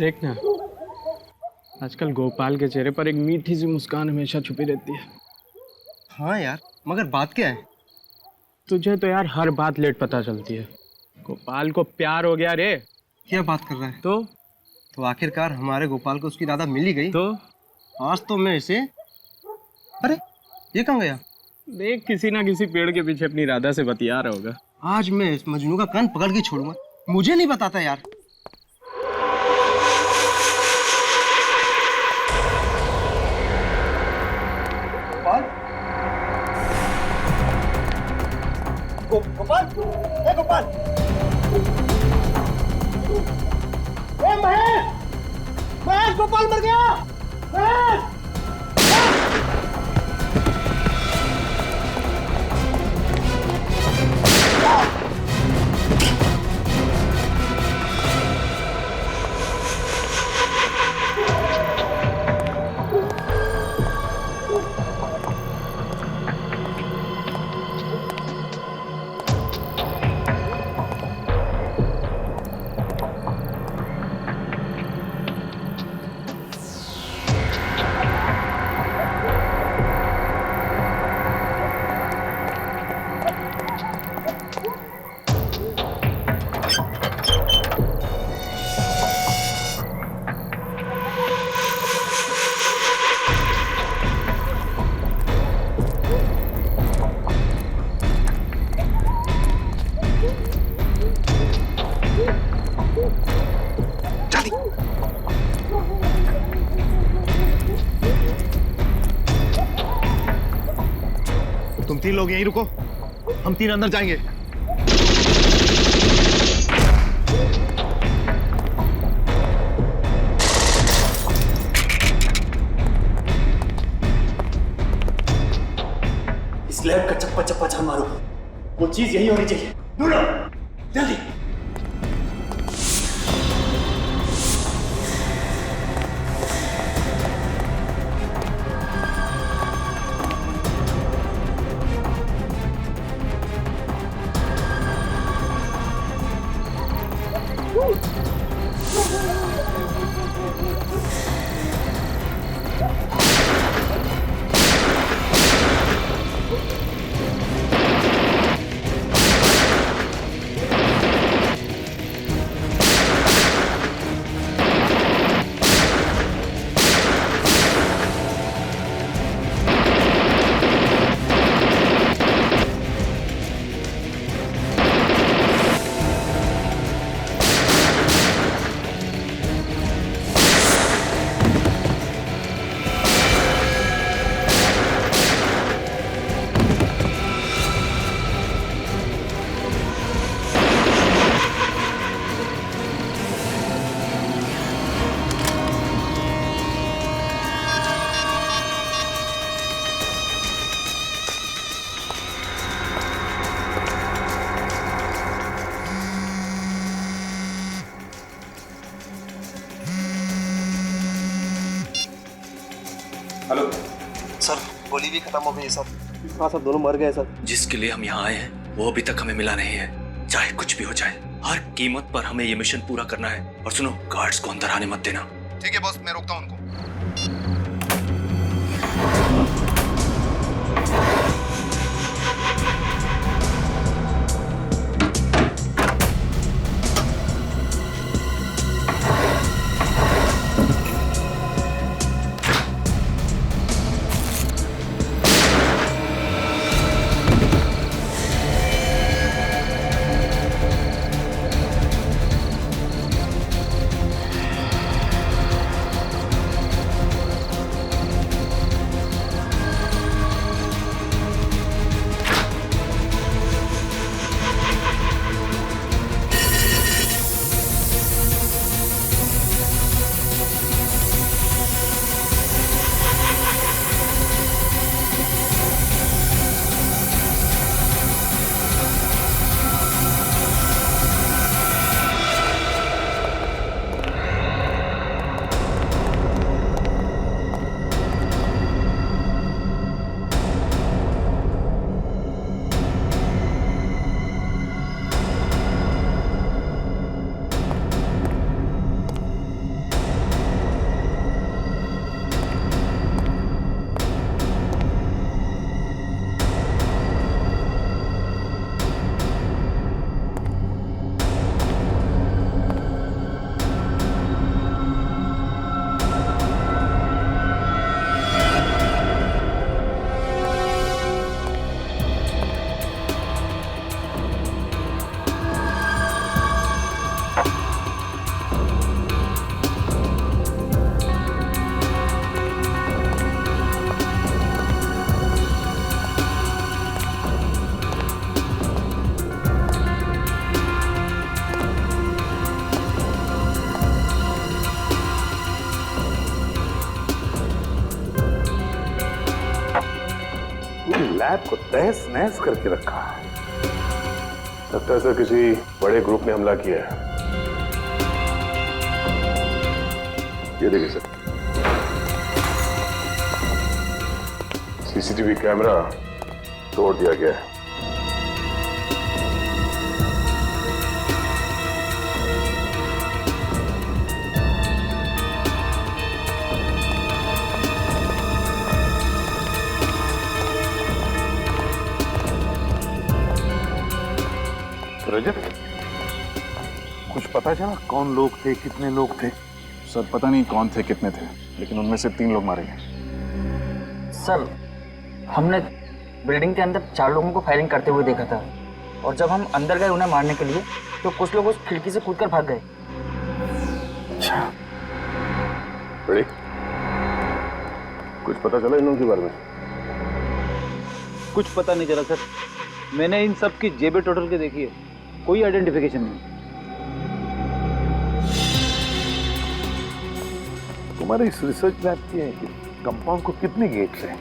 देखना, आजकल गोपाल के चेहरे पर एक मीठी सी मुस्कान हमेशा छुपी रहती है। हाँ यार, मगर बात क्या है? तुझे तो यार हर बात लेट पता चलती है। गोपाल को प्यार हो गया रे। क्या बात कर रहा है? तो आखिरकार हमारे गोपाल को उसकी राधा मिल ही गई। तो आज तो मैं इसे, अरे ये कहाँ गया? देख, किसी ना किसी पेड़ के पीछे अपनी राधा से बतिया रहा होगा। आज मैं इस मजनू का कान पकड़ के छोड़ूंगा। मुझे नहीं बताता यार। गोपाल, गोपाल, गोपाल, महेश, महेश, गोपाल मर गया। महेश, तुम तीन लोग यहीं रुको, हम तीन अंदर जाएंगे। इस लैब का चप्पा चप्पा छान मारो। वो चीज यही होनी चाहिए। ढूंढो जल्दी। हेलो सर, गोली भी खत्म हो गई है सर। हाँ सर, दोनों मर गए सर। जिसके लिए हम यहाँ आए हैं वो अभी तक हमें मिला नहीं है। चाहे कुछ भी हो जाए, हर कीमत पर हमें ये मिशन पूरा करना है। और सुनो, गार्ड्स को अंदर आने मत देना। ठीक है बॉस, मैं रोकता हूं उनको। तहस नहस करके रखा है। लगता है सर किसी बड़े ग्रुप ने हमला किया है। ये देखिए सर, सीसीटीवी कैमरा तोड़ दिया गया है। रजत, कुछ पता चला कौन लोग थे, कितने लोग थे? सर पता नहीं कौन थे, कितने थे, लेकिन उनमें से 3 लोग मारे गए। सर हमने बिल्डिंग के अंदर 4 लोगों को फायरिंग करते हुए देखा था, और जब हम अंदर गए उन्हें मारने के लिए तो कुछ लोग उस खिड़की से कूदकर भाग गए। अच्छा, बड़ी कुछ पता चला इन लोगों के बारे में? कुछ पता नहीं चला सर। मैंने इन सब की जेबें टोटल के देखी है, कोई आइडेंटिफिकेशन नहीं। तुम्हारे इस रिसर्च लैब के कंपाउंड को कितने गेट्स हैं?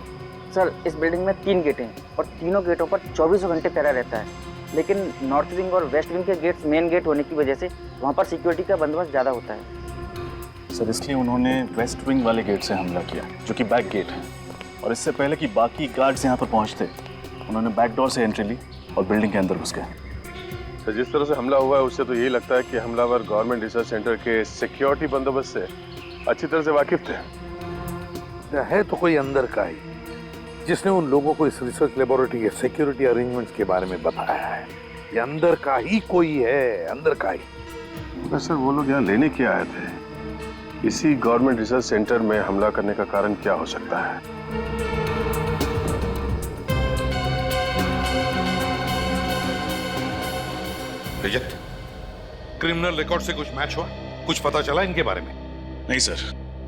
सर इस बिल्डिंग में 3 गेटें हैं और तीनों गेटों पर 24 घंटे पहरा रहता है, लेकिन नॉर्थ विंग और वेस्ट विंग के गेट्स मेन गेट होने की वजह से वहाँ पर सिक्योरिटी का बंदोबस्त ज़्यादा होता है। सर इसलिए उन्होंने वेस्ट विंग वाले गेट से हमला किया, जो कि बैक गेट है, और इससे पहले कि बाकी गार्ड्स यहाँ पर पहुँचते उन्होंने बैक डोर से एंट्री ली और बिल्डिंग के अंदर घुस गए। सर जिस तरह से हमला हुआ है उससे तो यही लगता है कि हमलावर गवर्नमेंट रिसर्च सेंटर के सिक्योरिटी बंदोबस्त से अच्छी तरह से वाकिफ थे। है तो कोई अंदर का ही जिसने उन लोगों को इस रिसर्च लेबोरेटरी के सिक्योरिटी अरेंजमेंट्स के बारे में बताया है। ये अंदर का ही कोई है, अंदर का ही। सर वो लोग यहाँ लेने क्या आए थे? इसी गवर्नमेंट रिसर्च सेंटर में हमला करने का कारण क्या हो सकता है? रजत, क्रिमिनल रिकॉर्ड से कुछ मैच हुआ? कुछ पता चला इनके बारे में? नहीं सर,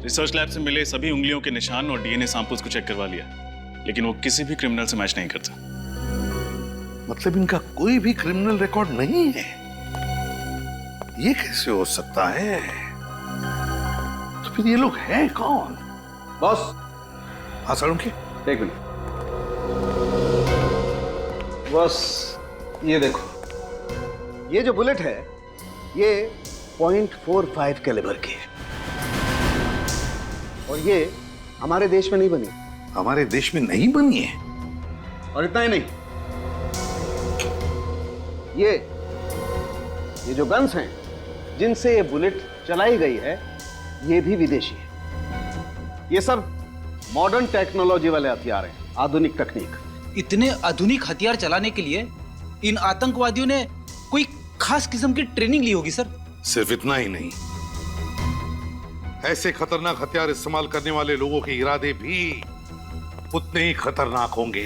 रिसर्च लैब से मिले सभी उंगलियों के निशान और डीएनए सैंपल्स को चेक करवा लिया, लेकिन वो किसी भी क्रिमिनल से मैच नहीं करता। मतलब इनका कोई भी क्रिमिनल रिकॉर्ड नहीं है? ये कैसे हो सकता है? तो फिर ये लोग हैं कौन? बॉस, हाँ सालुंखे, एक मिनट। बॉस ये देखो, ये जो बुलेट है ये .45 कैलिबर की है, और ये हमारे देश में नहीं बनी। हमारे देश में नहीं बनी है? और इतना ही नहीं, ये जो गन्स हैं जिनसे ये बुलेट चलाई गई है ये भी विदेशी है। ये सब मॉडर्न टेक्नोलॉजी वाले हथियार हैं, आधुनिक तकनीक। इतने आधुनिक हथियार चलाने के लिए इन आतंकवादियों ने कोई खास किस्म की ट्रेनिंग ली होगी सर। सिर्फ इतना ही नहीं, ऐसे खतरनाक हथियार इस्तेमाल करने वाले लोगों के इरादे भी उतने ही खतरनाक होंगे।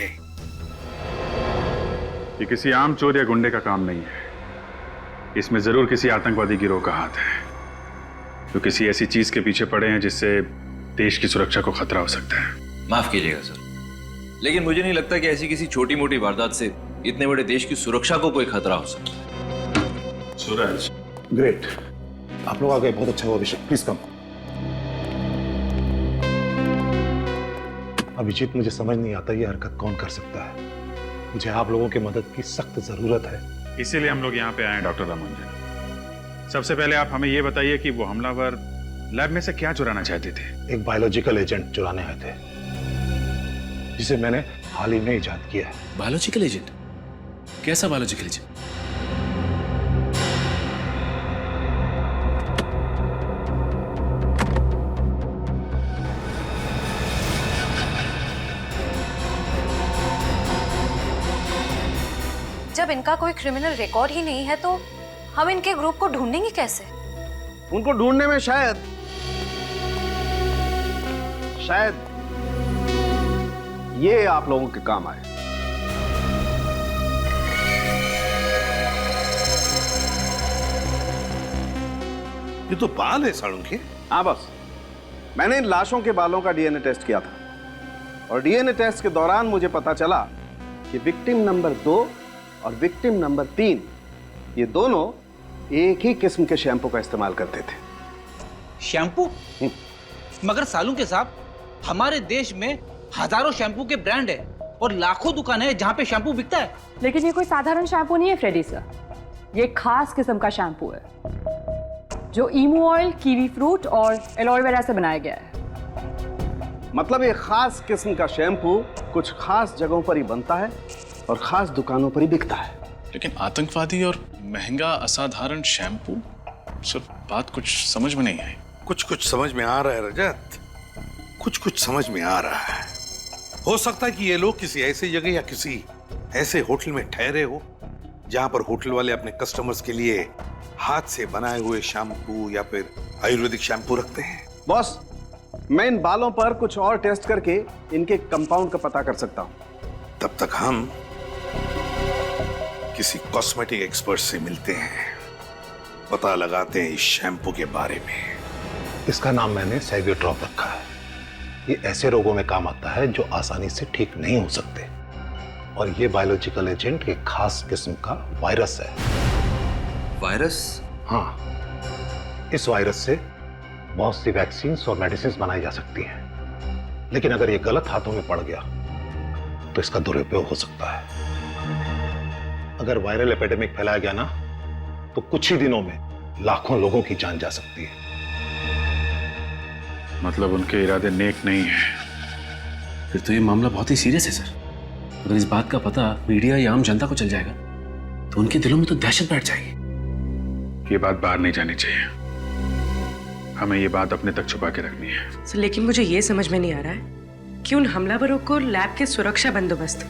ये किसी आम चोर या गुंडे का काम नहीं है, इसमें जरूर किसी आतंकवादी गिरोह का हाथ है, जो किसी ऐसी चीज के पीछे पड़े हैं जिससे देश की सुरक्षा को खतरा हो सकता है। माफ कीजिएगा सर, लेकिन मुझे नहीं लगता कि ऐसी किसी छोटी मोटी वारदात से इतने बड़े देश की सुरक्षा को कोई खतरा हो सकता है। सूरज, ग्रेट, आप लोग आ गए, बहुत अच्छा हुआ। अभिषेक प्लीज कम। अभिजीत, मुझे समझ नहीं आता ये हरकत कौन कर सकता है। मुझे आप लोगों की मदद की सख्त जरूरत है। इसीलिए हम लोग यहाँ पे आए हैं डॉक्टर रामानुजन। सबसे पहले आप हमें ये बताइए कि वो हमलावर लैब में से क्या चुराना चाहते थे? एक बायोलॉजिकल एजेंट चुराने आए थे, जिसे मैंने हाल ही में इजाद किया है। Biological agent? कैसा बायोलॉजिकल एजेंट? जब इनका कोई क्रिमिनल रिकॉर्ड ही नहीं है तो हम इनके ग्रुप को ढूंढेंगे कैसे? उनको ढूंढने में शायद ये आप लोगों के काम आए। ये तो बाल है सालुंखे। हाँ बस, मैंने इन लाशों के बालों का डीएनए टेस्ट किया था, और डीएनए टेस्ट के दौरान मुझे पता चला कि विक्टिम नंबर 2 और विक्टिम नंबर 3 ये दोनों एक ही किस्म के शैम्पू का इस्तेमाल करते थे। शैम्पू? मगर सालुंखे साहब, हमारे देश में हजारों शैम्पू के ब्रांड है और लाखों दुकानें हैं जहाँ पे शैम्पू बिकता है। लेकिन ये कोई साधारण शैम्पू नहीं है फ्रेडी सर, ये खास किस्म का शैम्पू है जो ईमू ऑयल, कीवी फ्रूट और एलोवेरा से बनाया गया है। मतलब ये खास किस्म का शैम्पू कुछ खास जगहों पर ही बनता है और खास दुकानों पर ही बिकता है। लेकिन आतंकवादी और महंगा असाधारण शैम्पू, सर बात कुछ समझ में नहीं आई। कुछ कुछ समझ में आ रहा है रजत, कुछ कुछ समझ में आ रहा है। हो सकता है कि ये लोग किसी ऐसी जगह या किसी ऐसे होटल में ठहरे हो जहां पर होटल वाले अपने कस्टमर्स के लिए हाथ से बनाए हुए शैम्पू या फिर आयुर्वेदिक शैम्पू रखते हैं। बॉस, मैं इन बालों पर कुछ और टेस्ट करके इनके कंपाउंड का पता कर सकता हूं। तब तक हम किसी कॉस्मेटिक एक्सपर्ट से मिलते हैं, पता लगाते हैं इस शैम्पू के बारे में। इसका नाम मैंने सेवियर ड्रॉप रखा है। ये ऐसे रोगों में काम आता है जो आसानी से ठीक नहीं हो सकते, और ये बायोलॉजिकल एजेंट एक खास किस्म का वायरस है। वायरस? हाँ, इस वायरस से बहुत सी वैक्सीन और मेडिसिन बनाई जा सकती हैं, लेकिन अगर ये गलत हाथों में पड़ गया तो इसका दुरुपयोग हो सकता है। अगर वायरल एपिडेमिक फैलाया गया ना, तो कुछ ही दिनों में लाखों लोगों की जान जा सकती है। मतलब उनके इरादे नेक नहीं है। फिर तो ये मामला बहुत ही सीरियस है सर। अगर इस बात का पता मीडिया या आम जनता को चल जाएगा तो उनके दिलों में तो दहशत बैठ जाएगी। ये बात बाहर नहीं जानी चाहिए, हमें ये बात अपने तक छुपा के रखनी है। लेकिन मुझे ये समझ में नहीं आ रहा है कि उन हमलावरों को लैब के सुरक्षा बंदोबस्त,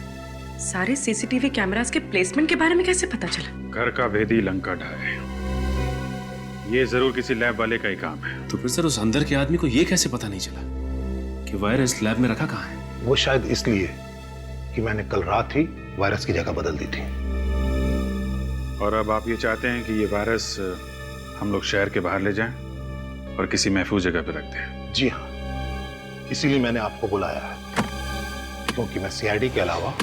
सारे सीसीटीवी कैमरास के प्लेसमेंट के बारे में कैसे पता चला? घर का भेदी लंका ढाए, ये जरूर किसी लैब वाले का ही काम है। तो फिर सर उस अंदर के आदमी को ये कैसे पता नहीं चला कि वायरस लैब में रखा कहाँ है? वो शायद इसलिए कि मैंने कल रात ही वायरस की जगह बदल दी थी। और अब आप ये चाहते हैं कि ये वायरस हम लोग शहर के बाहर ले जाएं और किसी महफूज जगह पे रख दें? जी हाँ, इसीलिए मैंने आपको बुलाया है, क्योंकि मैं सीआईडी के अलावा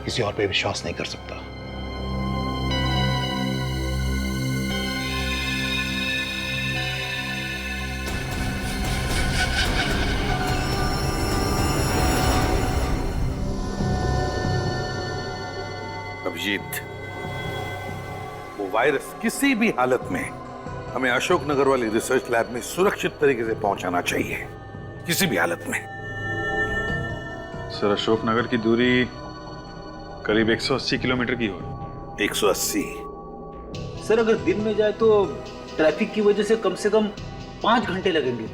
किसी और पे विश्वास नहीं कर सकता। अभिजीत, वो वायरस किसी भी हालत में हमें अशोकनगर वाली रिसर्च लैब में सुरक्षित तरीके से पहुंचाना चाहिए, किसी भी हालत में। सर अशोकनगर की दूरी करीब 180 किलोमीटर की हो। 180? सर अगर दिन में जाए तो ट्रैफिक की वजह से कम 5 घंटे लगेंगे।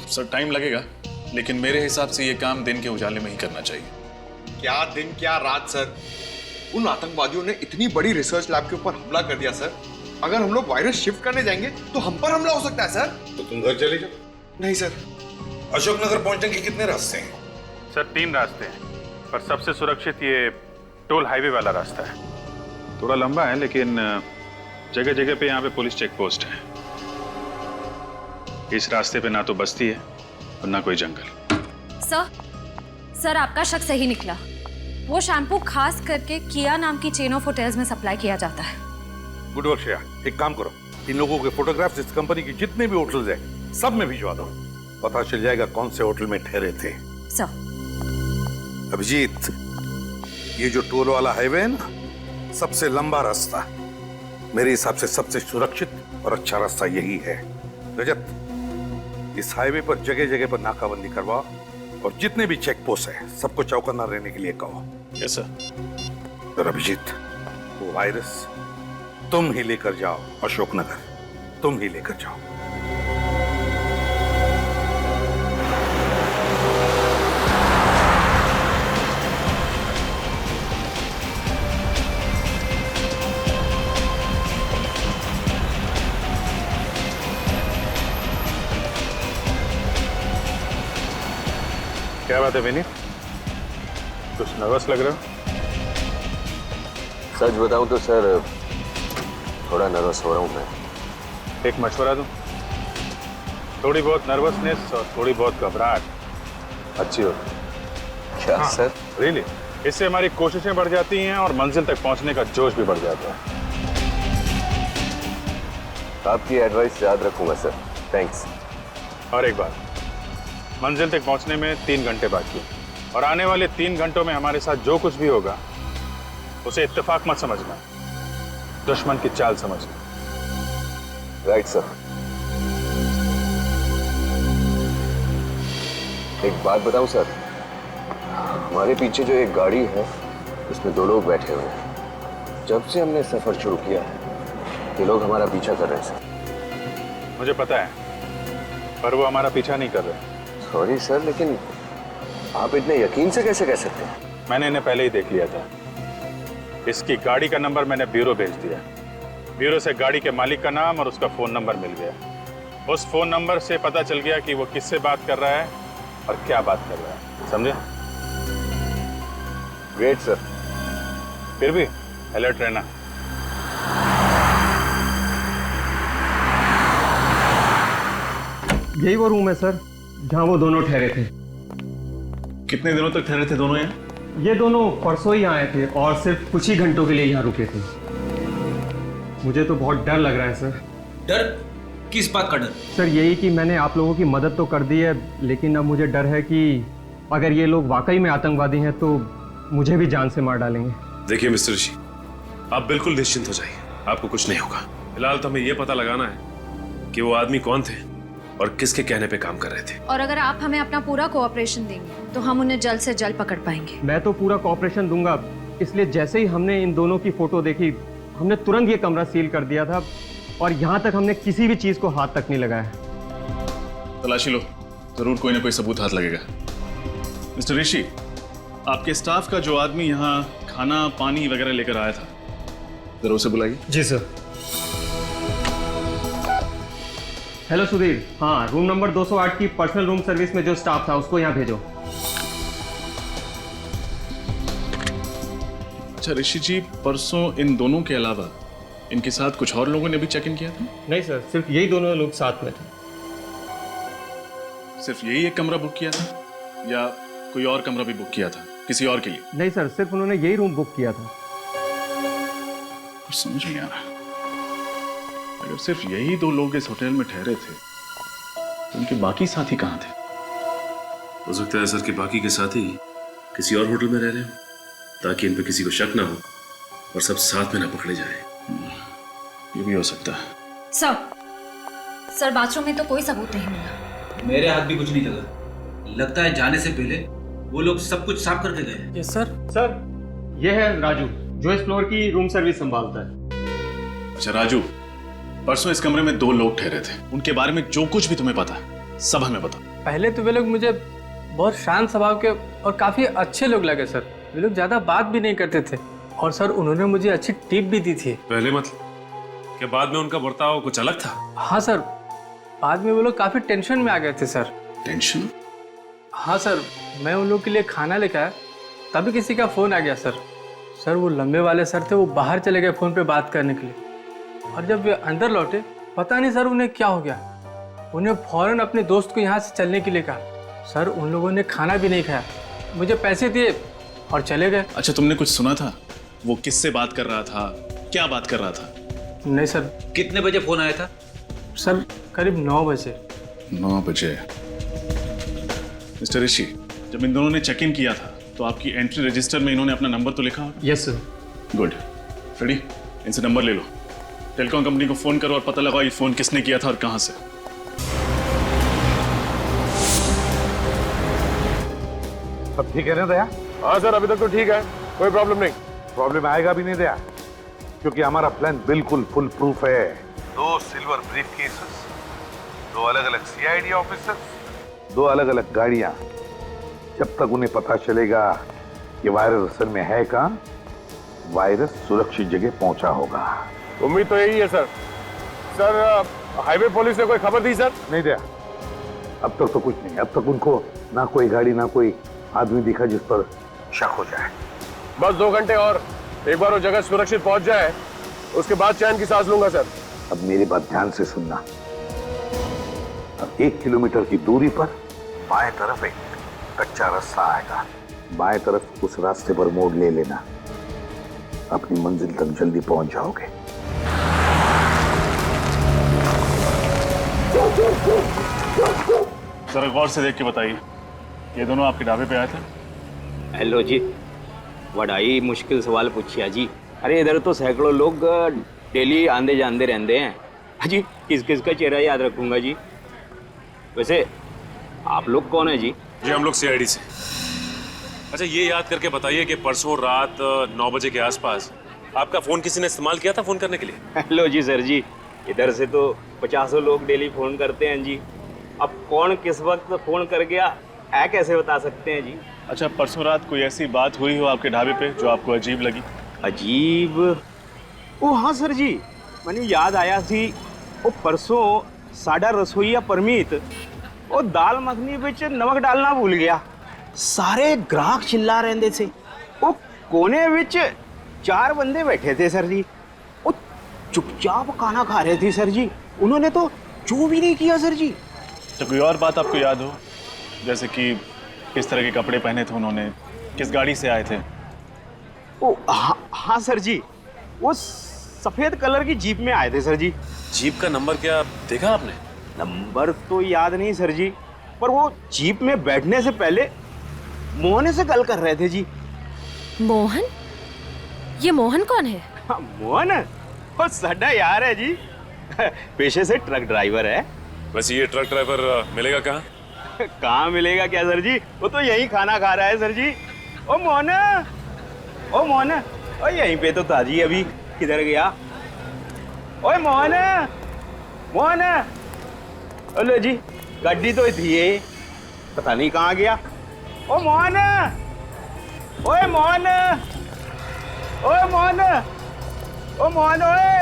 सर टाइम लगेगा, लेकिन मेरे हिसाब से ये काम दिन के उजाले में ही करना चाहिए। क्या दिन क्या रात सर, उन आतंकवादियों ने इतनी बड़ी रिसर्च लैब के ऊपर हमला कर दिया सर। अगर हम लोग वायरस शिफ्ट करने जाएंगे तो हम पर हमला हो सकता है सर। तो तुम घर चले जाओ। नहीं सर। अशोकनगर पहुंचने के कितने रास्ते हैं? सर 3 रास्ते हैं, पर सबसे सुरक्षित ये टोल हाईवे वाला रास्ता है। थोड़ा लंबा है, लेकिन जगह जगह पे यहाँ पे पुलिस चेक पोस्ट है। इस रास्ते पे ना तो बस्ती है और ना कोई जंगल। सर आपका शक सही निकला। वो शैम्पू खास करके किया नाम की चेन ऑफ होटल्स में सप्लाई किया जाता है। गुड वर्क श्रेया, एक काम करो, इन लोगों के फोटोग्राफ्स इस कंपनी की जितने भी होटल्स हैं सब में भिजवा दो, पता चल जाएगा कौन से होटल में ठहरे थे। सर। अभिजीत, ये जो टोल वाला हाईवे है ना, सबसे लंबा रास्ता, मेरे हिसाब से सबसे सुरक्षित और अच्छा रास्ता यही है। रजत, इस हाईवे पर जगह जगह पर नाकाबंदी करवाओ और जितने भी चेक पोस्ट है सबको चौकन्ना रहने के लिए कहो। Yes sir. और अभिजीत, वो वायरस तुम ही लेकर जाओ अशोकनगर, तुम ही लेकर जाओ। क्या बात है विनीत, कुछ नर्वस लग रहे हो? सच बताऊं तो सर थोड़ा नर्वस हो रहा हूं मैं। एक मशवरा दूं? थोड़ी बहुत नर्वसनेस और थोड़ी बहुत घबराहट अच्छी होती है। क्या सर? रियली, इससे हमारी कोशिशें बढ़ जाती हैं और मंजिल तक पहुंचने का जोश भी बढ़ जाता है। आपकी एडवाइस याद रखूंगा सर, थैंक्स। और एक बात, मंजिल तक पहुंचने में 3 घंटे बाकी हैं। और आने वाले 3 घंटों में हमारे साथ जो कुछ भी होगा उसे इत्तेफाक मत समझना, दुश्मन की चाल समझना। Right sir. एक बात बताऊं सर, हमारे पीछे जो एक गाड़ी है उसमें 2 लोग बैठे हुए हैं। जब से हमने सफर शुरू किया है ये लोग हमारा पीछा कर रहे हैं सर। मुझे पता है, पर वो हमारा पीछा नहीं कर रहे। सॉरी सर, लेकिन आप इतने यकीन से कैसे कह सकते हैं? मैंने इन्हें पहले ही देख लिया था। इसकी गाड़ी का नंबर मैंने ब्यूरो भेज दिया। ब्यूरो से गाड़ी के मालिक का नाम और उसका फोन नंबर मिल गया। उस फोन नंबर से पता चल गया कि वो किससे बात कर रहा है और क्या बात कर रहा है। समझे? Great sir. फिर भी अलर्ट रहना। यही वो रूम है सर जहाँ वो दोनों ठहरे थे। कितने दिनों तक ठहरे थे दोनों यहाँ? ये दोनों परसों ही आए थे और सिर्फ कुछ ही घंटों के लिए यहाँ रुके थे। मुझे तो बहुत डर लग रहा है सर। डर? किस बात का डर? सर यही कि मैंने आप लोगों की मदद तो कर दी है, लेकिन अब मुझे डर है कि अगर ये लोग वाकई में आतंकवादी हैं तो मुझे भी जान से मार डालेंगे। देखिए मिस्टर ऋषि, आप बिल्कुल निश्चिंत हो जाइए, आपको कुछ नहीं होगा। फिलहाल तो हमें ये पता लगाना है कि वो आदमी कौन थे और किसके कहने पे काम कर रहे थे। और अगर आप हमें अपना पूरा कोऑपरेशन देंगे तो हम उन्हें जल्द से जल्द पकड़ पाएंगे। मैं तो पूरा कोऑपरेशन दूंगा, इसलिए जैसे ही हमने इन दोनों की फोटो देखी हमने तुरंत ये कमरा सील कर दिया था और यहाँ तक हमने किसी भी चीज को हाथ तक नहीं लगाया। तलाशी लो, जरूर कोई ना कोई सबूत हाथ लगेगा। मिस्टर ऋषि, आपके स्टाफ का जो आदमी यहाँ खाना पानी वगैरह लेकर आया था, जरा उसे बुलाइए। जी सर। हेलो सुधीर, हाँ रूम नंबर 208 की पर्सनल रूम सर्विस में जो स्टाफ था उसको यहाँ भेजो। अच्छा ऋषि जी, परसों इन दोनों के अलावा इनके साथ कुछ और लोगों ने भी चेक इन किया था? नहीं सर, सिर्फ यही दोनों लोग साथ में थे। सिर्फ यही एक कमरा बुक किया था या कोई और कमरा भी बुक किया था किसी और के लिए? नहीं सर, सिर्फ उन्होंने यही रूम बुक किया था। कुछ समझ नहीं आ रहा। अगर सिर्फ यही 2 लोग इस होटल में ठहरे थे तो उनके बाकी साथी कहाँ थे? हो सकता है सर कि बाकी के साथी किसी और होटल में रह रहे हो ताकि इन पे किसी को शक ना हो और सब साथ में ना पकड़े जाए। ये भी हो सकता है। सर बाथरूम में तो कोई सबूत नहीं मिला। मेरे हाथ भी कुछ नहीं लगा। लगता है जाने से पहले वो लोग सब कुछ साफ करके गए। Yes sir. सर ये है राजू जो इस फ्लोर की रूम सर्विस संभालता है। अच्छा राजू, परसों इस कमरे में 2 लोग ठहरे थे, उनके बारे में जो कुछ भी तुम्हें पता है सब हमें बता। पहले तो वे लोग मुझे बहुत शांत स्वभाव के और काफी अच्छे लोग लगे सर। वे लोग ज्यादा बात भी नहीं करते थे और सर उन्होंने मुझे अच्छी टिप भी दी थी। पहले मतलब क्या बाद में उनका बर्ताव कुछ अलग था? हाँ सर, बाद में वो लोग काफी टेंशन में आ गए थे सर। टेंशन? हाँ सर, मैं उन लोग के लिए खाना लेकर आया तभी किसी का फोन आ गया सर। सर वो लंबे वाले सर थे, वो बाहर चले गए फोन पे बात करने के लिए और जब वे अंदर लौटे पता नहीं सर उन्हें क्या हो गया। उन्हें फौरन अपने दोस्त को यहाँ से चलने के लिए कहा। सर उन लोगों ने खाना भी नहीं खाया, मुझे पैसे दिए और चले गए। अच्छा तुमने कुछ सुना था? वो किससे बात कर रहा था, क्या बात कर रहा था? नहीं सर। कितने बजे फोन आया था? सर करीब 9 बजे। 9 बजे। मिस्टर ऋषि, जब इन दोनों ने चेक इन किया था तो आपकी एंट्री रजिस्टर में इन्होंने अपना नंबर तो लिखा? Yes sir. गुड। फ्रेडी, इनसे नंबर ले लो, टेलीकॉम कंपनी को फोन करो और पता लगाओ ये फोन किसने किया था और कहां से। सब ठीक है ना दया? हाँ सर, अभी तक तो ठीक है, कोई प्रॉब्लम नहीं। प्रॉब्लम आएगा भी नहीं दया, क्योंकि हमारा प्लान बिल्कुल फुल प्रूफ है। 2 सिल्वर ब्रीफ केसेस, 2 अलग अलग सीआईडी ऑफिसर्स, 2 अलग अलग गाड़ियां। जब तक उन्हें पता चलेगा कि वायरस असल में है कहां, वायरस सुरक्षित जगह पहुंचा होगा। उम्मीद तो यही है सर। सर हाईवे पुलिस ने कोई खबर दी सर? नहीं दिया, अब तक तो कुछ नहीं। अब तक उनको ना कोई गाड़ी ना कोई आदमी दिखा जिस पर शक हो जाए। बस 2 घंटे और, एक बार वो जगह सुरक्षित पहुंच जाए उसके बाद चैन की सांस लूंगा सर। अब मेरी बात ध्यान से सुनना। अब 1 किलोमीटर की दूरी पर बाएं तरफ एक कच्चा रास्ता आएगा, बाएं तरफ उस रास्ते पर मोड़ ले लेना, अपनी मंजिल तक जल्दी पहुंच जाओगे। जरा गौर से देख के बताइए, ये दोनों आपके ढाबे पे आए थे? हेलो जी, बड़ा मुश्किल सवाल पूछिया जी। अरे इधर तो सैकड़ों लोग डेली आंदे जांदे रहते हैं जी, किस किस का चेहरा याद रखूंगा जी। वैसे आप लोग कौन है जी? जी हम लोग सीआईडी से। अच्छा ये याद करके बताइए कि परसों रात 9 बजे के आसपास आपका फोन किसी ने इस्तेमाल किया था फोन करने के लिए? हेलो जी सर जी, इधर से तो 50 लोग डेली फोन करते हैं जी। अब कौन किस वक्त फोन कर गया है कैसे बता सकते हैं जी? अच्छा परसों रात कोई ऐसी बात हुई हो आपके ढाबे पे जो आपको अजीब लगी? अजीब? ओ हाँ सर जी, मैंने याद आया थी। वो परसों साडा रसोईया परमीत वो दाल मखनी विच नमक डालना भूल गया। सारे ग्राहक चिल्ला रहे थे। वो कोने विच 4 बंदे बैठे थे सर जी, वो चुपचाप खाना खा रहे थे सर जी। उन्होंने तो चू भी नहीं किया सर जी। तो कोई और बात आपको याद हो, जैसे कि किस तरह के कपड़े पहने थे उन्होंने, किस गाड़ी से आए थे? ओ हाँ सर जी, वो सफेद कलर की जीप में आए थे सर जी। जीप का नंबर क्या देखा आपने? नंबर तो याद नहीं सर जी, पर वो जीप में बैठने से पहले मोहन से गल कर रहे थे जी। मोहन? ये मोहन कौन है? हाँ, मोहन वो साडा यार है जी, पेशे से ट्रक ड्राइवर है। वैसे ये ट्रक ड्राइवर मिलेगा कहाँ? कहाँ मिलेगा क्या सर जी, वो तो यही खाना खा रहा है सर जी। ओ मोहन, ओ मोहन, ओ यहीं पे तो था जी, अभी किधर गया? ओए मोहन, मोहन, हेलो जी, गाड़ी तो थी ये, पता नहीं कहाँ गया। ओ मोहन, ओए मोहन, ओए मोहन, ओ मोहन, ओए,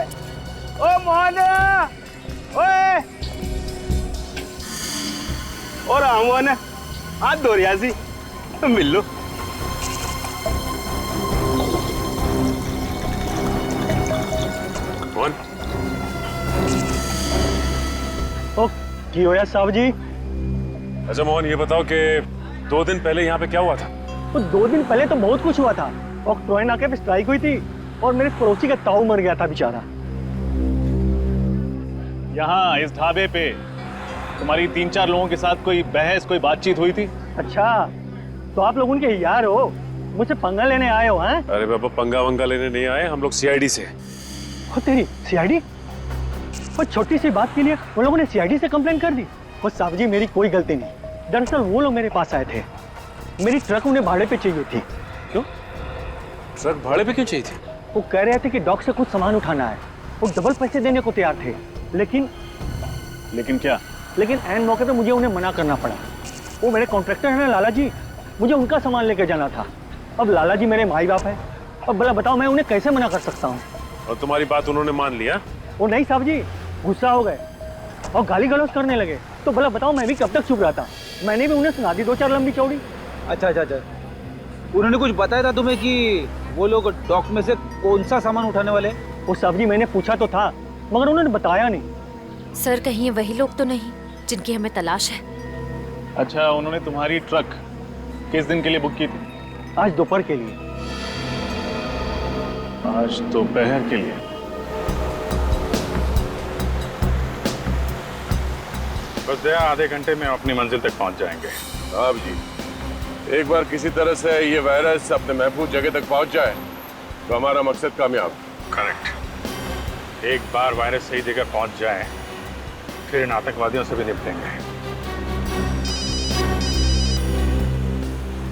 ओ मोहन, ओए, और मोहन हाथ धो रिया सी, मिल लो। कौन? ओ की होया साहब जी? अच्छा मोहन ये बताओ कि 2 दिन पहले यहाँ पे क्या हुआ था? तो 2 दिन पहले तो बहुत कुछ हुआ था। और ट्रेन आके पे स्ट्राइक हुई थी और मेरे पड़ोसी का ताऊ मर गया था बेचारा। यहाँ इस ढाबे पे तुम्हारी 3-4 लोगों के साथ कोई बहस, कोई बातचीत हुई थी? अच्छा तो आप लोग उनके यार हो, मुझसे पंगा लेने आए हो? हैं? अरे बाबा पंगा वंगा लेने नहीं आए, हम लोग सीआईडी से। हो तेरी सीआईडी? वो छोटी सी बात के लिए उन लोगों ने सीआईडी से कंप्लेन कर दी? वो साहब जी मेरी कोई गलती नहीं, दरअसल वो लोग मेरे पास आए थे, मेरी ट्रक उन्हें भाड़े पे चाहिए थी। क्यों? ट्रक भाड़े पे क्यों चाहिए थी? वो कह रहे थे कि डॉक से कुछ सामान उठाना है, वो डबल पैसे देने को तैयार थे, लेकिन क्या? लेकिन ऐन मौके पे मुझे उन्हें मना करना पड़ा। वो मेरे कॉन्ट्रैक्टर हैं ना लाला जी, मुझे उनका सामान लेकर जाना था। अब लाला जी मेरे माई बाप है, अब भला बताओ मैं उन्हें कैसे मना कर सकता हूँ? और तुम्हारी बात उन्होंने मान लिया? वो नहीं साहब जी, गुस्सा हो गए और गाली गलौज करने लगे। तो भला बताओ मैं भी कब तक चुप रहा था? मैंने भी उन्हें सुना दी 2-4 लंबी चौड़ी। अच्छा, उन्होंने कुछ बताया था तुम्हें कि वो लोग डॉक में से कौन सा सामान उठाने वाले? वो साहब जी मैंने पूछा तो था, मगर उन्होंने बताया नहीं। सर कहीं ये वही लोग तो नहीं जिनकी हमें तलाश है? अच्छा उन्होंने तुम्हारी ट्रक किस दिन के लिए बुक की थी? आज दोपहर के लिए। आज दोपहर के लिए? बस दया आधे घंटे में अपनी मंजिल तक पहुंच जाएंगे। साहब जी एक बार किसी तरह से ये वायरस अपने महफूज जगह तक पहुंच जाए तो हमारा मकसद कामयाब। करेक्ट। एक बार वायरस सही जगह पहुंच जाए फिर इन आतंकवादियों से भी निपटेंगे।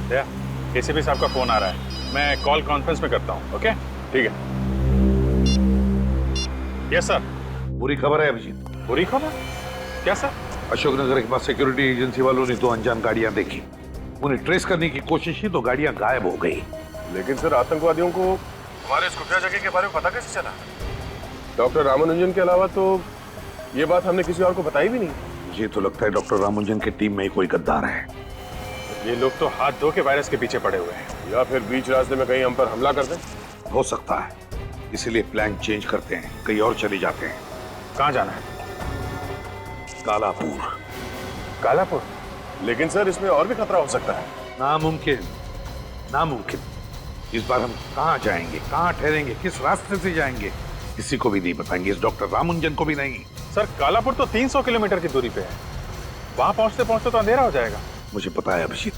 दया एसीपी साहब का फोन आ रहा है, मैं कॉल कॉन्फ्रेंस में करता हूँ। ओके ठीक है। Yes sir. बुरी खबर है अभिजीत। बुरी खबर? क्या सर? अशोकनगर के पास सिक्योरिटी एजेंसी वालों ने 2 अनजान गाड़ियां देखी, उन्हें ट्रेस करने की कोशिश की तो गाड़ियां गायब हो गई। लेकिन सर आतंकवादियों को हमारे इस खुफिया जगह के बारे में पता कैसे चला? डॉक्टर रामानुजन के अलावा तो ये बात हमने किसी और को बताई भी नहीं। मुझे तो लगता है डॉक्टर रामानुजन की टीम में ही कोई गद्दार है। ये लोग तो हाथ धो के वायरस के पीछे पड़े हुए हैं। या फिर बीच रास्ते में कहीं हम पर हमला कर दें। हो सकता है, इसीलिए प्लान चेंज करते हैं, कहीं और चले जाते हैं। कहाँ जाना है? कालापुर। कालापुर? लेकिन सर इसमें और भी खतरा हो सकता है। नामुमकिन, नामुमकिन। इस बार हम कहाँ जाएंगे, कहाँ ठहरेंगे, किस रास्ते से जाएंगे, किसी को भी नहीं बताएंगे, इस डॉक्टर रामानुजन को भी नहीं। सर कालापुर तो 300 किलोमीटर की दूरी पे है, वहां पहुंचते पहुंचते तो अंधेरा हो जाएगा। मुझे पता है अभिजीत,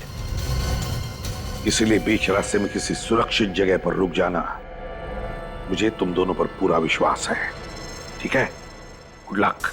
इसीलिए बीच रास्ते में किसी सुरक्षित जगह पर रुक जाना। मुझे तुम दोनों पर पूरा विश्वास है, ठीक है? Good luck.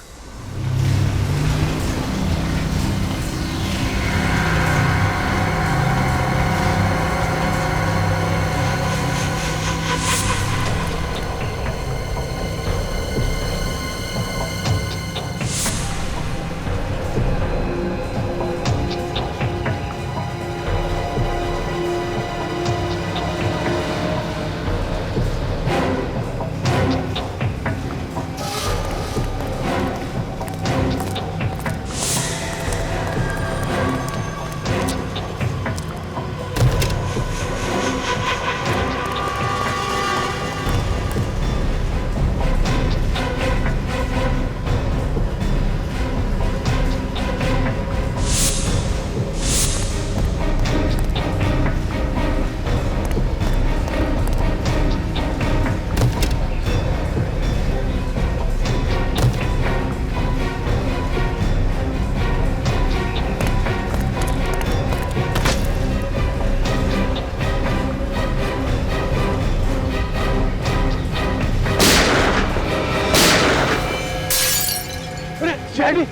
डैडी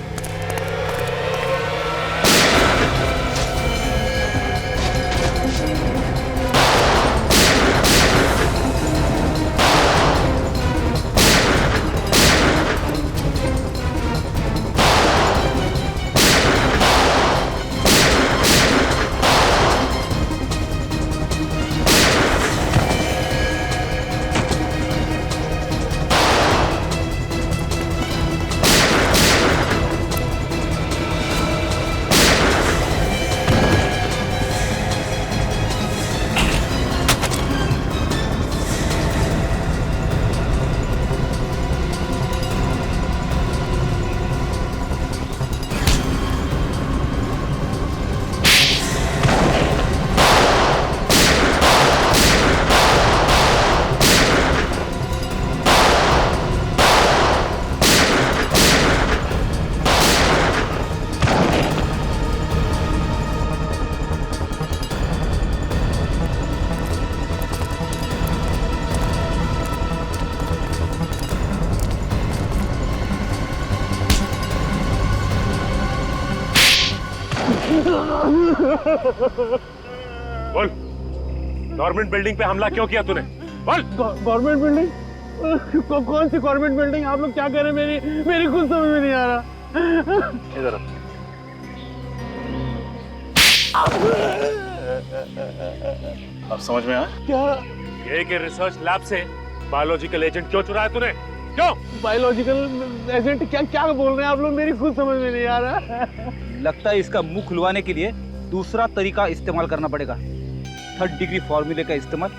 बोल, गवर्नमेंट बिल्डिंग पे हमला क्यों किया तूने? बोल। Government building? कौन सी गवर्नमेंट बिल्डिंग? आप लोग क्या कह रहे हैं? मेरी कुछ समझ में नहीं आ रहा। इधर अब समझ में आया? क्या? ये कि रिसर्च लैब से बायोलॉजिकल एजेंट क्यों चुराया तूने? क्यों? Biological agent? क्या बोल रहे हैं आप लोग? मेरी खुद समझ में नहीं आ रहा। लगता है इसका मुंह खुलवाने के लिए दूसरा तरीका इस्तेमाल करना पड़ेगा, 3rd डिग्री फॉर्मूले का इस्तेमाल।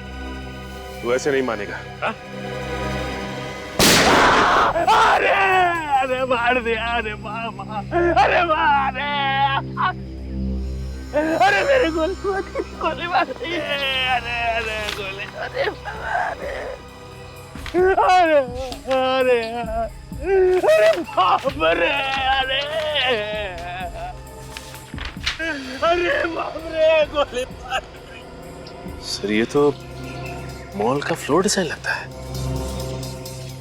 तू ऐसे नहीं मानेगा। हा? अरे अरे मार दिया, अरे मामा, अरे मार, अरे मेरे गोली मार दी, अरे अरे गोली, अरे अरे अरे अरे बाप रे, अरे अरे बाप रे, गोली मार। सर ये तो मॉल का फ्लोर डिजाइन लगता है।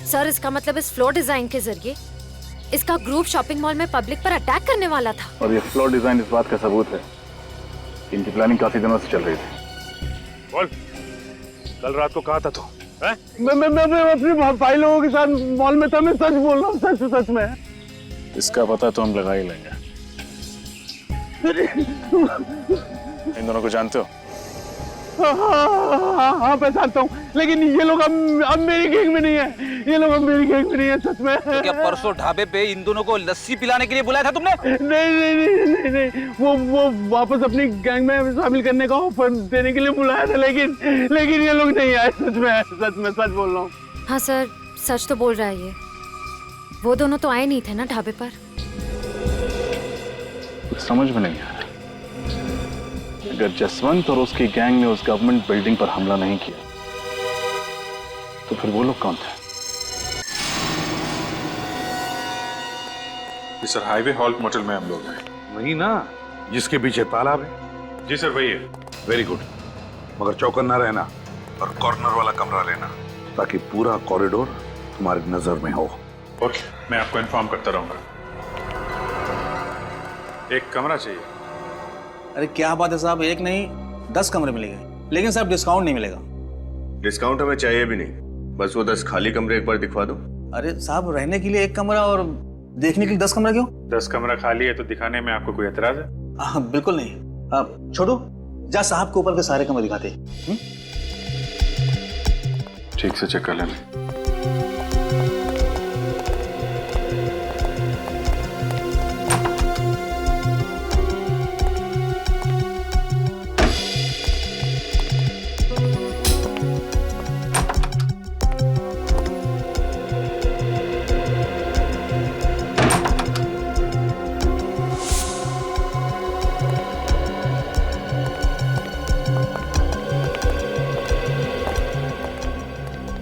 सर इसका मतलब इस फ्लोर डिजाइन के जरिए इसका ग्रुप शॉपिंग मॉल में पब्लिक पर अटैक करने वाला था। और ये फ्लोर डिजाइन इस बात का सबूत है कि इनकी प्लानिंग काफी दिनों से चल रही थी। बोल, कल रात को कहा था तू? मैं अपने भाई लोगों के साथ मॉल में था। मैं सच बोल रहा हूँ, सच में। इसका पता तो हम लगा ही लेंगे। इन दोनों को जानते हो? हाँ पहचानता हूँ, लेकिन ये लोग अब मेरी गैंग में नहीं है। ये लोग अब मेरी गैंग में नहीं है, सच में। तो क्या परसों ढाबे पे इन दोनों को लस्सी पिलाने के लिए बुलाया था तुमने? नहीं, वो वापस अपनी गैंग में शामिल करने का ऑफर देने के लिए बुलाया था, लेकिन ये लोग नहीं आए। सच बोल रहा हूँ। हाँ सर, सच तो बोल रहा है ये। वो दोनों तो आए नहीं थे ना ढाबे पर। कुछ समझ में नहीं आ रहा। अगर जसवंत और उसकी गैंग ने उस गवर्नमेंट बिल्डिंग पर हमला नहीं किया तो फिर वो लोग कौन थे? सर हाईवे हॉल्ट मोटल में हम लोग हैं। वही ना जिसके पीछे तालाब है? जी सर वही है। वेरी गुड, मगर चौकन्ना रहना और कॉर्नर वाला कमरा लेना, ताकि पूरा कॉरिडोर तुम्हारी नजर में हो। ओके, मैं आपको इन्फॉर्म करता रहूंगा। एक कमरा चाहिए। अरे क्या बात है साहब, एक नहीं 10 कमरे मिलेंगे, लेकिन साहब डिस्काउंट नहीं मिलेगा। डिस्काउंट हमें चाहिए भी नहीं, बस वो 10 खाली कमरे एक बार दिखवा दो। अरे साहब, रहने के लिए एक कमरा और देखने के लिए 10 कमरा क्यों? 10 कमरा खाली है तो दिखाने में आपको कोई एतराज है? बिल्कुल नहीं। आप छोड़ो, जा साहब के ऊपर के सारे कमरे दिखाते। ठीक से चेक कर लेना।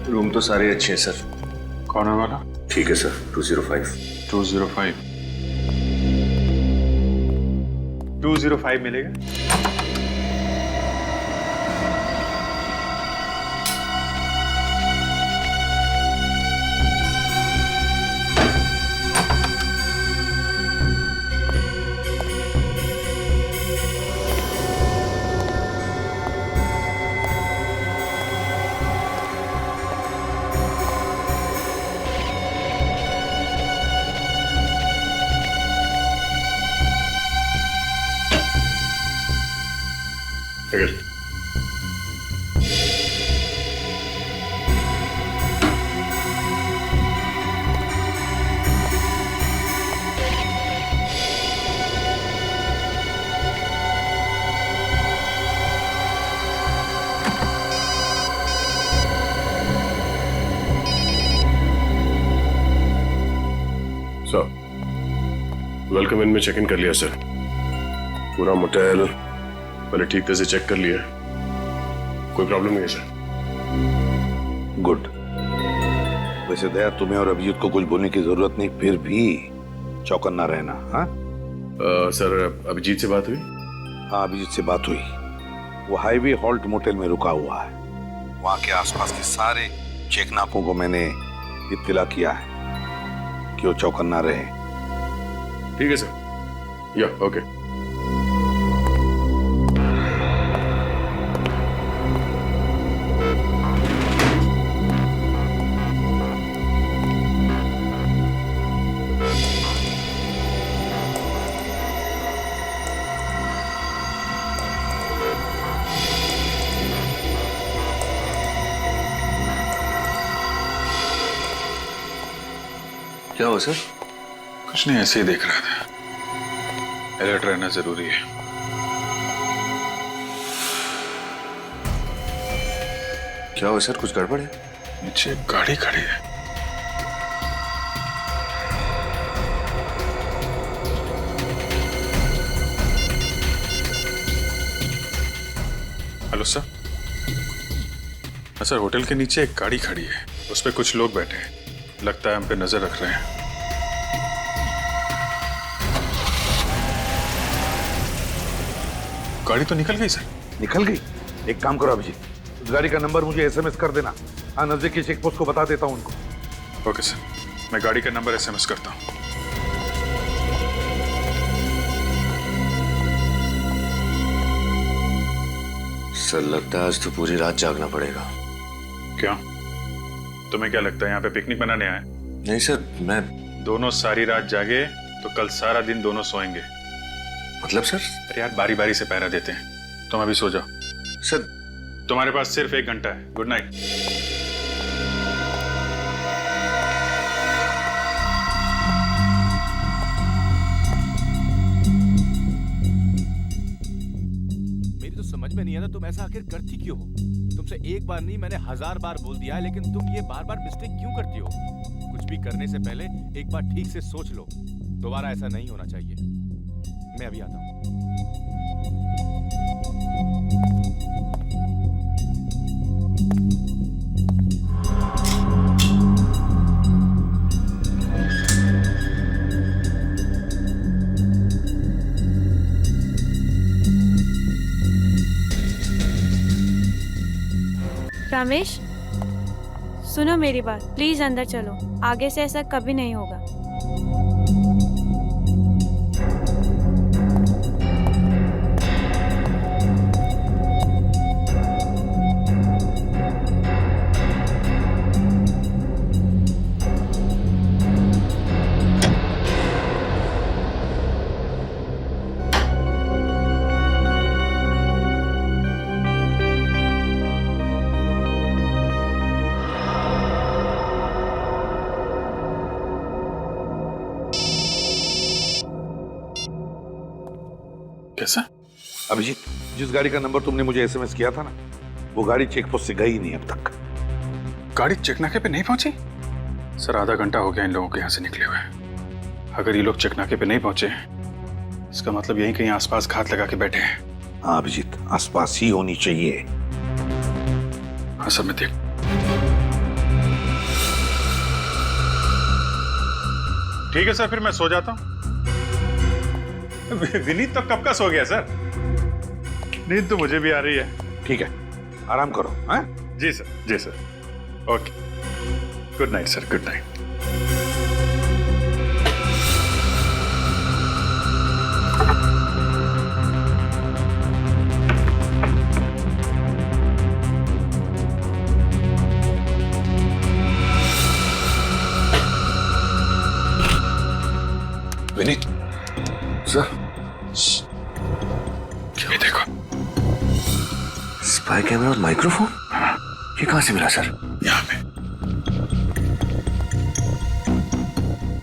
रूम तो सारे अच्छे हैं सर। कौन है वाला? ठीक है सर, 205। 205 मिलेगा। वेलकम इन में चेक इन कर लिया सर। पूरा मोटेल पहले ठीक तरह से चेक कर लिया, कोई प्रॉब्लम नहीं है सर। गुड। वैसे दया, तुम्हें और अभिजीत को कुछ बोलने की जरूरत नहीं, फिर भी चौकन्ना रहना। हाँ सर, अभिजीत से बात हुई? हाँ, अभिजीत से बात हुई। वो हाईवे हॉल्ट मोटेल में रुका हुआ है। वहां के आसपास के सारे चेक नाकों को मैंने इत्तला किया है कि वो चौकन्ना रहे। ठीक है सर। या ओके। क्या हुआ सर? कुछ नहीं, ऐसे ही देख रहा था। अलर्ट रहना जरूरी है। क्या हुआ सर, कुछ गड़बड़ है? नीचे गाड़ी खड़ी है। Hello sir. सर, होटल के नीचे एक गाड़ी खड़ी है, उस पर कुछ लोग बैठे हैं, लगता है हम पे नजर रख रहे हैं। गाड़ी तो निकल गई सर। निकल गई? एक काम करो अभिजीत, उस गाड़ी का नंबर मुझे एसएमएस कर देना। हाँ, नजदीकी चेक पोस्ट को बता देता हूँ उनको। ओके सर, मैं गाड़ी का नंबर एसएमएस करता हूँ। सर, लगता है आज तो पूरी रात जागना पड़ेगा। क्यों? तुम्हें क्या लगता है यहाँ पे पिकनिक मनाने आए? नहीं सर, मैं दोनों सारी रात जागे तो कल सारा दिन दोनों सोएंगे। मतलब सर? अरे यार, बारी बारी से पहरा देते हैं। तुम अभी सो जाओ। सर, तुम्हारे पास सिर्फ 1 घंटा है। Good night. मेरी तो समझ में नहीं आता तुम ऐसा आखिर करती क्यों हो? तुमसे एक बार नहीं, मैंने 1000 बार बोल दिया है, लेकिन तुम ये बार बार मिस्टेक क्यों करती हो? कुछ भी करने से पहले एक बार ठीक से सोच लो। दोबारा ऐसा नहीं होना चाहिए। मैं अभी आता हूँ। कामेश, सुनो मेरी बात, प्लीज अंदर चलो, आगे से ऐसा कभी नहीं होगा। कैसा? अभिजीत, जिस गाड़ी का नंबर तुमने मुझे एसएमएस किया था ना, वो गाड़ी चेक पोस्ट से गई नहीं अब तक। गाड़ी चेकनाके पे नहीं पहुंची? सर आधा घंटा हो गया इन लोगों के यहाँ से निकले हुए। अगर ये लोग चेकनाके पे नहीं पहुंचे, इसका मतलब यहीं कहीं आसपास घात लगा के बैठे हैं। हाँ अभिजीत, आसपास ही होनी चाहिए। हाँ सर, मैं देख। ठीक है सर, फिर मैं सो जाता हूँ। विनीत तो कब का सो गया सर। नींद तो मुझे भी आ रही है। ठीक है, आराम करो। हाँ जी सर, जी sir. Okay, good night sir, good night. Vineet sir, ये देखो, स्पाई कैमरा और माइक्रोफोन। ये कहां से मिला सर? यहाँ पे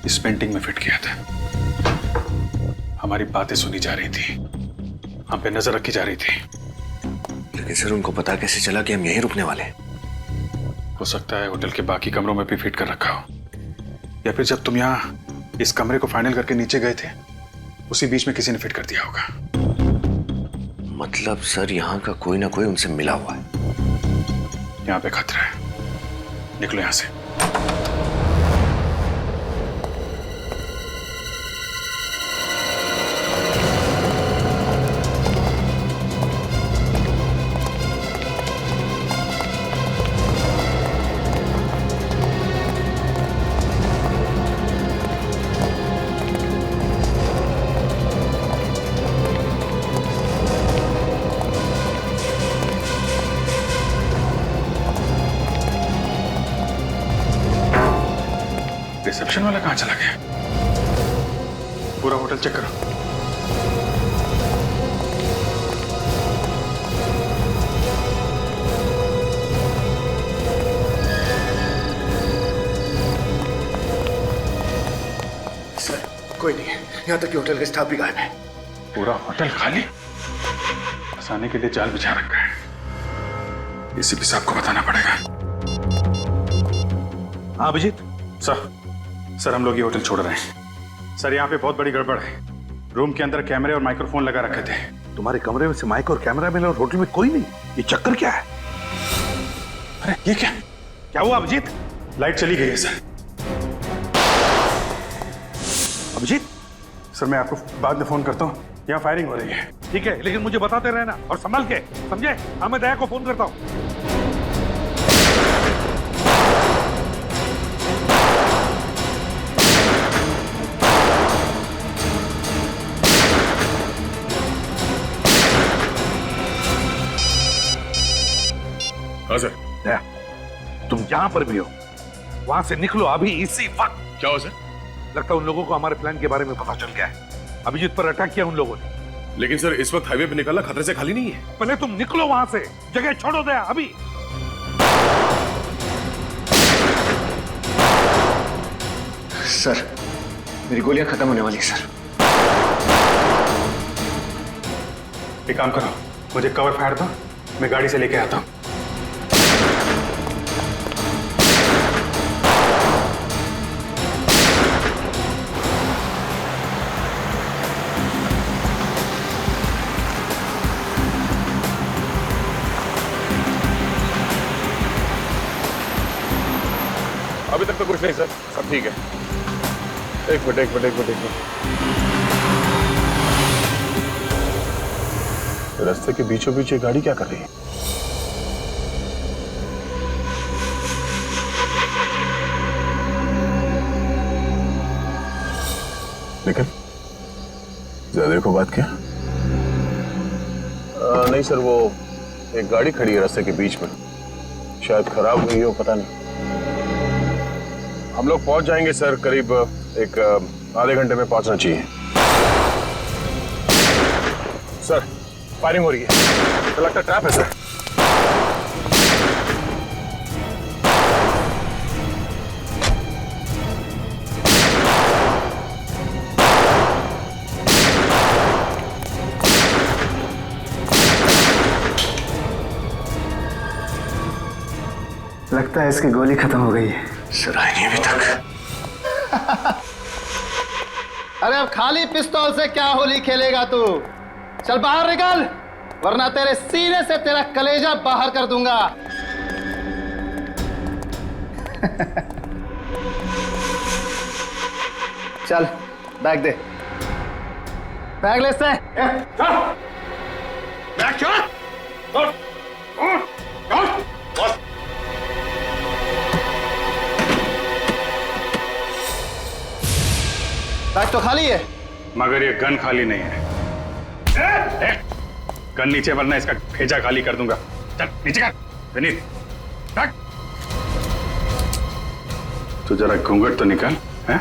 इस पेंटिंग में फिट किया था। हमारी बातें सुनी जा रही थी, हम पे नजर रखी जा रही थी। लेकिन सर, उनको पता कैसे चला कि हम यहीं रुकने वाले हैं? हो सकता है होटल के बाकी कमरों में भी फिट कर रखा हो, या फिर जब तुम यहाँ इस कमरे को फाइनल करके नीचे गए थे, उसी बीच में किसी ने फिट कर दिया होगा। मतलब सर, यहाँ का कोई ना कोई उनसे मिला हुआ है। यहाँ पे खतरा है, निकलो यहाँ से। रिसेप्शन वाला कहां चला गया? पूरा होटल चेक करो। सर, कोई नहीं है। यहाँ तक कि होटल के स्टाफ भी गायब है। पूरा होटल खाली? फंसाने के लिए जाल बिछा रखा है। एसीपी साहब को बताना पड़ेगा। हाँ अभिजीत। सर हम लोग ये होटल छोड़ रहे हैं। सर यहाँ पे बहुत बड़ी गड़बड़ है। रूम के अंदर कैमरे और माइक्रोफोन लगा रखे थे। तुम्हारे कमरे में से माइक और कैमरा मिला और होटल में कोई नहीं? ये चक्कर क्या है? अरे ये क्या हुआ अभिजीत? लाइट चली गई है सर। अभिजीत, सर मैं आपको बाद में फोन करता हूँ, यहाँ फायरिंग हो रही है। ठीक है, लेकिन मुझे बताते रहना और संभल के, समझे? हाँ, मैं दया को फोन करता हूँ। हाँ सर। दया, तुम जहां पर भी हो वहां से निकलो अभी, इसी वक्त। क्या हो सर? लगता है उन लोगों को हमारे प्लान के बारे में पता चल गया है। अभिजीत पर अटैक किया उन लोगों ने। लेकिन सर इस वक्त हाईवे पे निकलना खतरे से खाली नहीं है। पहले तुम निकलो वहां से, जगह छोड़ो दया अभी। सर, मेरी गोलियां खत्म होने वाली है सर। एक काम करो, मुझे कवर फायर दो, मैं गाड़ी से लेके आता हूँ। अभी तक तो कुछ नहीं सर, सब ठीक है। एक मिनट। रास्ते के बीचों बीच ये गाड़ी क्या कर रही है? लेकिन ज्यादा को बात क्या? नहीं सर, वो एक गाड़ी खड़ी है रास्ते के बीच में, शायद खराब हुई हो, पता नहीं। हम लोग पहुंच जाएंगे सर, करीब एक आधे घंटे में पहुंचना चाहिए। सर फायरिंग हो रही है, तो लगता है ट्रैप है सर। लगता है इसकी गोली खत्म हो गई है। सर आई नहीं अभी तक। अरे अब खाली पिस्तौल से क्या होली खेलेगा तू? चल बाहर निकल, वरना तेरे सीने से तेरा कलेजा बाहर कर दूंगा। चल बैग दे, बैग ले से। बैग छोड़। बैग तो खाली है, मगर ये गन खाली नहीं है। गन नीचे, वरना इसका भेजा खाली कर दूंगा। चल नीचे कर विनीत। तो जरा घूंघट तो निकाल। हैं?